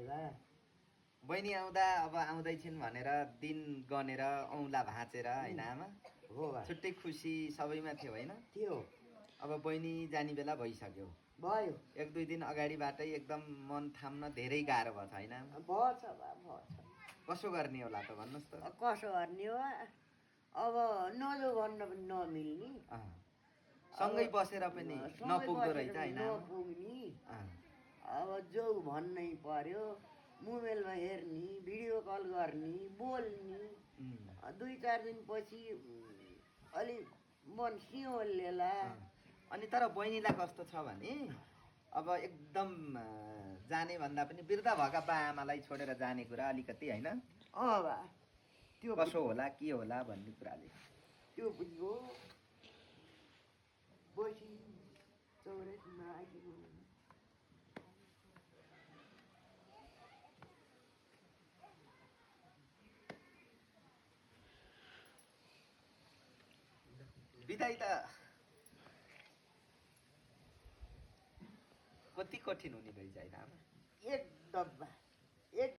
बा बहिनी आउँदा अब आउँदैछिन् भनेर दिन गनेर औँला भाँचेर होइन आमा हो बा छुट्टै खुसी सबैमा थियो होइन थियो अब बहिनी जाने बेला भइसक्यो भयो 1-2 दिन अगाडिबाटै एकदम मन थाम्न धेरै गाह्रो भयो होइन आमा भछ बा भछ कसो गर्ने होला त भन्नुहोस् त कसो गर्ने हो अब नजो भन्न पनि नमिल्ने अँ। सँगै बसेर पनि नपुग्दो रहेछ होइन आमा? नपुग्ने अँ। अब जो भन्नै पर्यो मोबाइलमा हेर्ने भिडियो कल गर्ने बोल्ने उम्, 2-4 दिनपछि अलिक मन सिंहलेला अँ। अनि तर बहिनीलाई कस्तो छ भने अब एकदम जाने भन्दा पनि वृद्ध भएका बा आमालाई छोडेर जाने कुरा अलिकति होइन बा त्यो कसो होला के होला भन्ने कुराले त्यो पनि हो बसी चौरासीमा आइपुग्नु बिदाई त कति कठिन हुने रहेछ होइन आमा एकदम बा